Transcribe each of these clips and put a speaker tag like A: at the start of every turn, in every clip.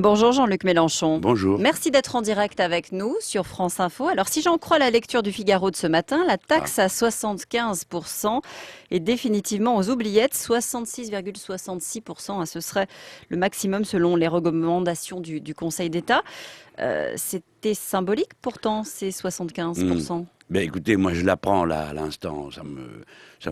A: Bonjour Jean-Luc Mélenchon.
B: Bonjour.
A: Merci d'être en direct avec nous sur France Info. Alors si j'en crois la lecture du Figaro de ce matin, la taxe à 75% est définitivement aux oubliettes, 66,66%. Ce serait le maximum selon les recommandations du Conseil d'État. C'était symbolique pourtant ces 75%.
B: Ben écoutez, moi je l'apprends là à l'instant, ça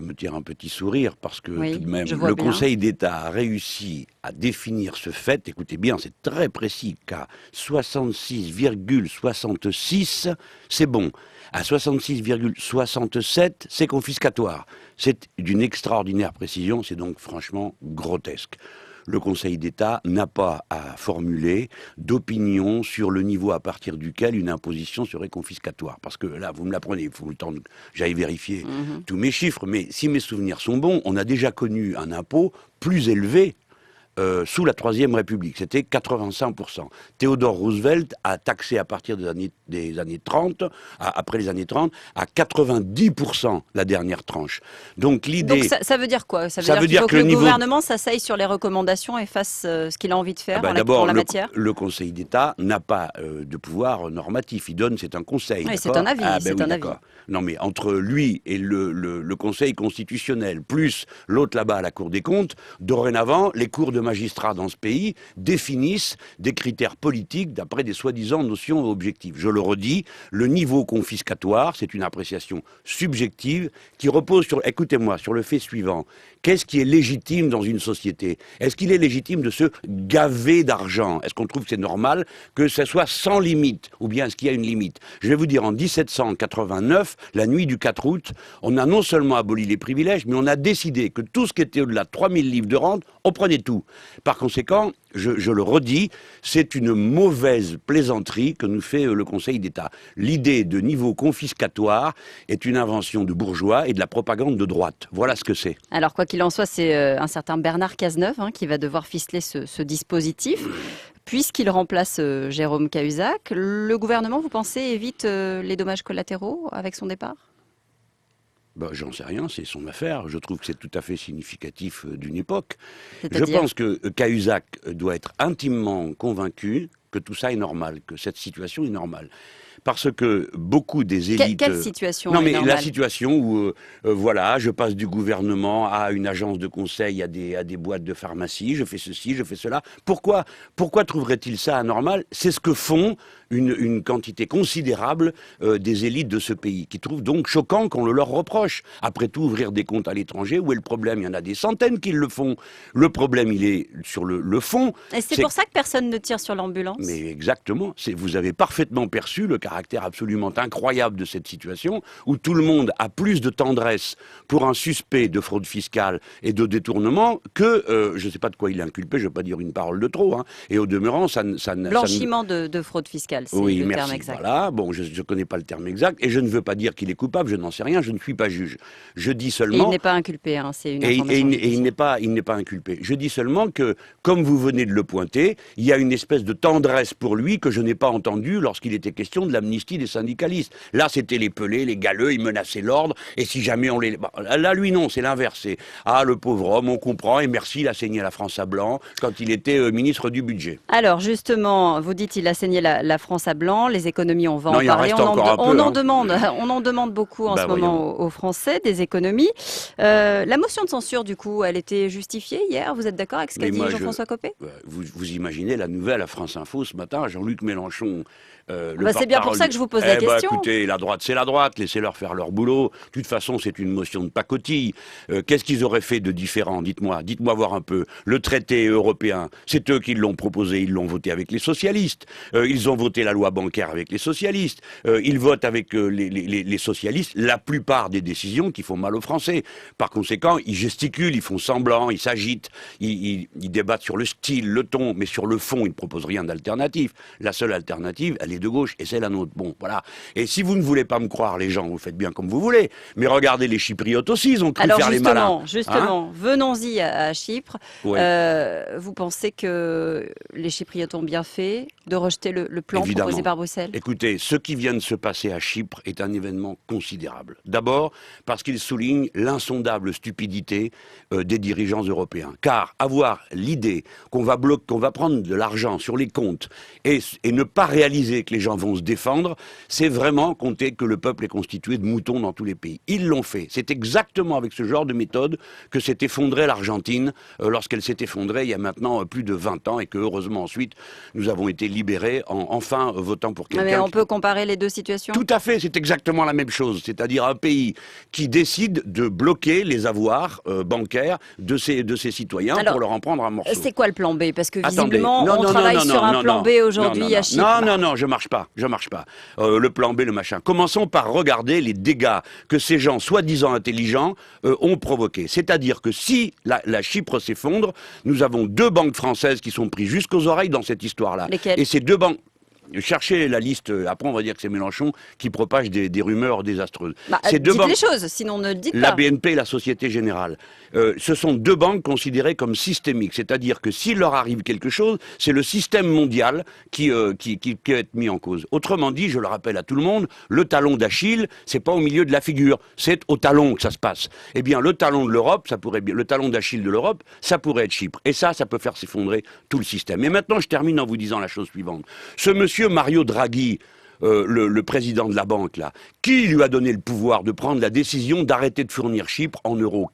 B: me tire un petit sourire parce que
A: Oui,
B: tout de même
A: je vois
B: le
A: bien.
B: Conseil d'État a réussi à définir ce fait, écoutez bien, c'est très précis, qu'à 66,66, c'est bon. À 66,67, c'est confiscatoire. C'est d'une extraordinaire précision, c'est donc franchement grotesque. Le Conseil d'État n'a pas à formuler d'opinion sur le niveau à partir duquel une imposition serait confiscatoire. Parce que là, vous me l'apprenez, il faut le temps que j'aille vérifier tous mes chiffres, mais si mes souvenirs sont bons, on a déjà connu un impôt plus élevé sous la Troisième République, c'était 85%. Théodore Roosevelt a taxé à partir des années 30, après les années 30, à 90% la dernière tranche. Donc l'idée...
A: Donc ça veut dire quoi? Ça
B: ça
A: veut
B: veut
A: dire qu'il faut
B: dire que
A: que
B: le
A: le
B: niveau...
A: gouvernement s'asseye sur les recommandations et fasse ce qu'il a envie de faire
B: D'abord,
A: pour la matière?
B: le Conseil d'État n'a pas de pouvoir normatif. Il donne, c'est un conseil.
A: Oui, c'est un avis.
B: C'est un avis. Non, mais entre lui et le Conseil constitutionnel, plus l'autre là-bas à la Cour des comptes, dorénavant, les cours de magistrats dans ce pays définissent des critères politiques d'après des soi-disant notions objectives. Je le redis, le niveau confiscatoire, c'est une appréciation subjective qui repose sur, écoutez-moi, sur le fait suivant. Qu'est-ce qui est légitime dans une société? Est-ce qu'il est légitime de se gaver d'argent? Est-ce qu'on trouve que c'est normal que ça soit sans limite? Ou bien est-ce qu'il y a une limite? Je vais vous dire, en 1789, la nuit du 4 août, on a non seulement aboli les privilèges, mais on a décidé que tout ce qui était au-delà de 3000 livres de rente, on prenait tout. Par conséquent, je le redis, c'est une mauvaise plaisanterie que nous fait le Conseil d'État. L'idée de niveau confiscatoire est une invention de bourgeois et de la propagande de droite. Voilà ce que c'est.
A: Alors, quoi qu'il en soit, c'est un certain Bernard Cazeneuve qui va devoir ficeler ce dispositif, puisqu'il remplace Jérôme Cahuzac. Le gouvernement, vous pensez, évite les dommages collatéraux avec son départ?
B: J'en sais rien, c'est son affaire. Je trouve que c'est tout à fait significatif d'une époque. Je
A: C'est-à-dire
B: pense que Cahuzac doit être intimement convaincu que tout ça est normal, que cette situation est normale. Parce que beaucoup des élites...
A: Quelle situation
B: Non,
A: est
B: mais
A: normale?
B: la situation où, voilà, je passe du gouvernement à une agence de conseil, à des boîtes de pharmacie, je fais ceci, je fais cela. Pourquoi trouverait-il ça anormal? C'est ce que font une quantité considérable des élites de ce pays, qui trouvent donc choquant qu'on le leur reproche. Après tout, ouvrir des comptes à l'étranger, où est le problème? Il y en a des centaines qui le font. Le problème, il est sur le fond.
A: Et c'est pour ça que personne ne tire sur l'ambulance?
B: Mais exactement. Vous avez parfaitement perçu le caractère absolument incroyable de cette situation, où tout le monde a plus de tendresse pour un suspect de fraude fiscale et de détournement que, je ne sais pas de quoi il est inculpé, je ne vais pas dire une parole de trop, et au demeurant,
A: Blanchiment de fraude fiscale, c'est
B: oui,
A: le
B: merci,
A: terme exact.
B: Voilà. Bon, je ne connais pas le terme exact, et je ne veux pas dire qu'il est coupable, je n'en sais rien, je ne suis pas juge. Je dis
A: Et
B: seulement...
A: il n'est pas inculpé, c'est une
B: Et
A: information
B: il
A: judiciaire.
B: n'est pas inculpé. Je dis seulement que, comme vous venez de le pointer, il y a une espèce de tendresse pour lui que je n'ai pas entendue lorsqu'il était question de l'amnistie des syndicalistes. Là, c'était les pelés, les galeux, ils menaçaient l'ordre, et si jamais on les... Là, lui, non, c'est l'inverse. Ah, le pauvre homme, on comprend, et merci, il a saigné la France à blanc quand il était ministre du budget.
A: Alors, justement, vous dites il a saigné la France à blanc, les économies, on va
B: Non,
A: en
B: il en
A: parler.
B: reste encore un peu,
A: On en demande beaucoup en ce moment aux Français, des économies. La motion de censure, du coup, elle était justifiée hier? Vous êtes d'accord avec ce qu'a dit Jean-François Copé?
B: Vous imaginez la nouvelle à France Info ce matin, Jean-Luc Mélenchon...
A: c'est bien pour ça que je vous pose la question.
B: Écoutez, la droite, c'est la droite, laissez-leur faire leur boulot. De toute façon, c'est une motion de pacotille. Qu'est-ce qu'ils auraient fait de différent? Dites-moi voir un peu. Le traité européen, c'est eux qui l'ont proposé, ils l'ont voté avec les socialistes. Ils ont voté la loi bancaire avec les socialistes. Ils votent avec les socialistes la plupart des décisions qui font mal aux Français. Par conséquent, ils gesticulent, ils font semblant, ils s'agitent, ils débattent sur le style, le ton, mais sur le fond, ils ne proposent rien d'alternatif. La seule alternative, elle est de gauche, et c'est la un autre. Bon, voilà. Et si vous ne voulez pas me croire, les gens, vous faites bien comme vous voulez. Mais regardez les Chypriotes aussi, ils ont cru faire les malins.
A: Justement, venons-y à Chypre.
B: Oui.
A: Vous pensez que les Chypriotes ont bien fait de rejeter le plan proposé par Bruxelles?
B: Écoutez, ce qui vient de se passer à Chypre est un événement considérable. D'abord, parce qu'il souligne l'insondable stupidité des dirigeants européens. Car avoir l'idée qu'on va prendre de l'argent sur les comptes et ne pas réaliser que les gens vont se défendre, c'est vraiment compter que le peuple est constitué de moutons dans tous les pays. Ils l'ont fait. C'est exactement avec ce genre de méthode que s'est effondrée l'Argentine lorsqu'elle s'est effondrée il y a maintenant plus de 20 ans et que heureusement ensuite nous avons été libérés en enfin votant pour quelqu'un.
A: Mais on peut comparer les deux situations?
B: Tout à fait, c'est exactement la même chose. C'est-à-dire un pays qui décide de bloquer les avoirs bancaires de ses citoyens. Alors, pour leur en prendre un morceau.
A: C'est quoi le plan B? Parce que visiblement, on travaille sur un plan B aujourd'hui à Chypre.
B: Non, je marche pas. Le plan B, le machin. Commençons par regarder les dégâts que ces gens, soi-disant intelligents, ont provoqués. C'est-à-dire que si la Chypre s'effondre, nous avons 2 banques françaises qui sont prises jusqu'aux oreilles dans cette histoire-là.
A: Lesquelles?
B: Et ces 2 banques... Cherchez la liste, après on va dire que c'est Mélenchon qui propage des rumeurs désastreuses.
A: Dites les choses, sinon ne le dites pas.
B: La BNP et la Société Générale. Ce sont 2 banques considérées comme systémiques, c'est-à-dire que s'il leur arrive quelque chose, c'est le système mondial qui peut être mis en cause. Autrement dit, je le rappelle à tout le monde, le talon d'Achille, c'est pas au milieu de la figure, c'est au talon que ça se passe. Eh bien, le talon de l'Europe, le talon d'Achille de l'Europe, ça pourrait être Chypre. Et ça peut faire s'effondrer tout le système. Et maintenant, je termine en vous disant la chose suivante. Ce monsieur Mario Draghi, le président de la banque, là, qui lui a donné le pouvoir de prendre la décision d'arrêter de fournir Chypre en euros?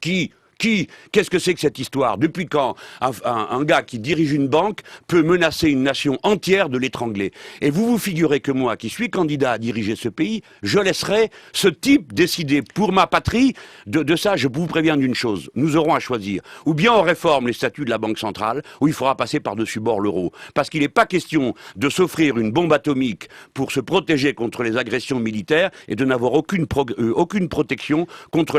B: Qu'est-ce que c'est que cette histoire? Depuis quand un gars qui dirige une banque peut menacer une nation entière de l'étrangler? Et vous vous figurez que moi, qui suis candidat à diriger ce pays, je laisserai ce type décider pour ma patrie de ça. Je vous préviens d'une chose, nous aurons à choisir. Ou bien on réforme les statuts de la Banque centrale, ou il faudra passer par-dessus bord l'euro. Parce qu'il n'est pas question de s'offrir une bombe atomique pour se protéger contre les agressions militaires et de n'avoir aucune protection contre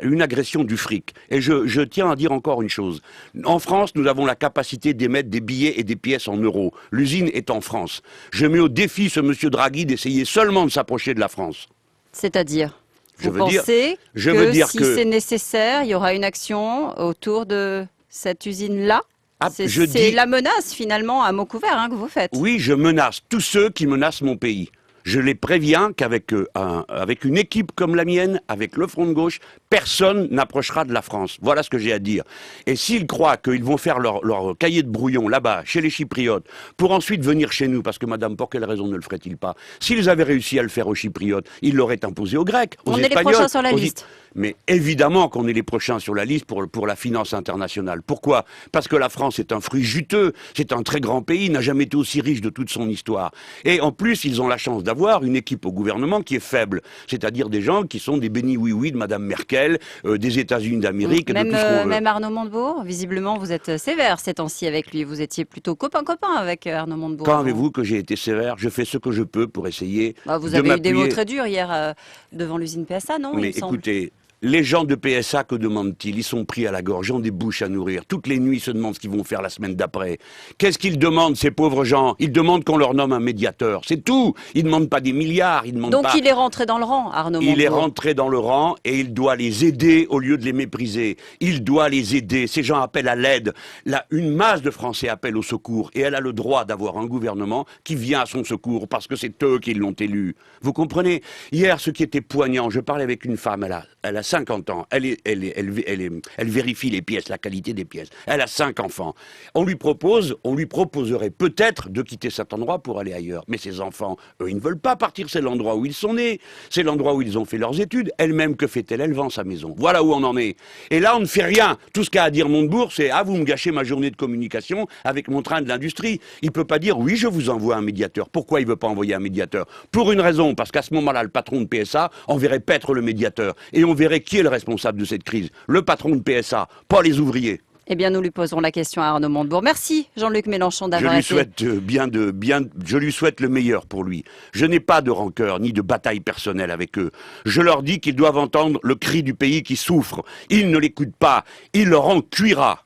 B: une agression du fric. Et je tiens à dire encore une chose. En France, nous avons la capacité d'émettre des billets et des pièces en euros. L'usine est en France. Je mets au défi ce monsieur Draghi d'essayer seulement de s'approcher de la France.
A: C'est-à-dire? Vous pensez que si c'est nécessaire, il y aura une action autour de cette usine-là? C'est la menace, finalement, à mot couvert que vous faites.
B: Oui, je menace tous ceux qui menacent mon pays. Je les préviens qu'avec une équipe comme la mienne, avec le Front de gauche, personne n'approchera de la France. Voilà ce que j'ai à dire. Et s'ils croient qu'ils vont faire leur cahier de brouillon là-bas, chez les Chypriotes, pour ensuite venir chez nous, parce que madame, pour quelle raison ne le ferait-il pas? S'ils avaient réussi à le faire aux Chypriotes, ils l'auraient imposé aux Grecs, aux Espagnols.
A: On est les prochains sur la liste.
B: Mais évidemment qu'on est les prochains sur la liste pour la finance internationale. Pourquoi? Parce que la France est un fruit juteux, c'est un très grand pays, n'a jamais été aussi riche de toute son histoire. Et en plus, ils ont la chance d'avoir une équipe au gouvernement qui est faible, c'est-à-dire des gens qui sont des bénis oui-oui de madame Merkel, des États-Unis d'Amérique, de tout ce qu'on veut.
A: Même Arnaud Montebourg, visiblement vous êtes sévère ces temps-ci avec lui, vous étiez plutôt copain-copain avec Arnaud Montebourg.
B: Quand avez-vous que j'ai été sévère? Je fais ce que je peux pour essayer
A: vous avez eu des mots très durs hier devant l'usine PSA, non?
B: Mais écoutez, les gens de PSA, que demandent-ils? Ils sont pris à la gorge, ils ont des bouches à nourrir. Toutes les nuits, ils se demandent ce qu'ils vont faire la semaine d'après. Qu'est-ce qu'ils demandent, ces pauvres gens? Ils demandent qu'on leur nomme un médiateur, c'est tout. Ils ne demandent pas des milliards, ils demandent
A: Donc
B: pas...
A: il est rentré dans le rang, Arnaud Montebourg.
B: Il est rentré dans le rang et il doit les aider au lieu de les mépriser. Il doit les aider. Ces gens appellent à l'aide. Là, une masse de Français appellent au secours et elle a le droit d'avoir un gouvernement qui vient à son secours parce que c'est eux qui l'ont élu. Vous comprenez? Hier, ce qui était poignant, je parlais avec une femme, elle a 50 ans, elle vérifie les pièces, la qualité des pièces. Elle a 5 enfants. On lui proposerait peut-être de quitter cet endroit pour aller ailleurs. Mais ces enfants, eux, ils ne veulent pas partir. C'est l'endroit où ils sont nés. C'est l'endroit où ils ont fait leurs études. Elle-même, que fait-elle? Elle vend sa maison. Voilà où on en est. Et là, on ne fait rien. Tout ce qu'a à dire Montebourg, c'est « Ah, vous me gâchez ma journée de communication avec mon train de l'industrie ». Il peut pas dire « Oui, je vous envoie un médiateur ». Pourquoi il veut pas envoyer un médiateur? Pour une raison, parce qu'à ce moment-là, le patron de PSA enverrait paître le médiateur. Et on verrait qui est le responsable de cette crise. Le patron de PSA, pas les ouvriers.
A: Eh bien, nous lui poserons la question à Arnaud Montebourg. Merci, Jean-Luc Mélenchon, d'avoir été...
B: Je lui souhaite le meilleur pour lui. Je n'ai pas de rancœur, ni de bataille personnelle avec eux. Je leur dis qu'ils doivent entendre le cri du pays qui souffre. Ils ne l'écoutent pas. Il leur en cuira.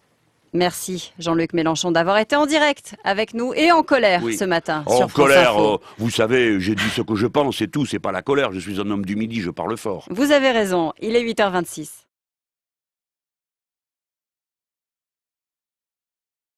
A: Merci Jean-Luc Mélenchon d'avoir été en direct avec nous et en colère ce matin
B: En
A: sur France
B: colère,
A: Info.
B: vous savez, j'ai dit ce que je pense, c'est tout, c'est pas la colère, je suis un homme du midi, je parle fort.
A: Vous avez raison, il est 8h26.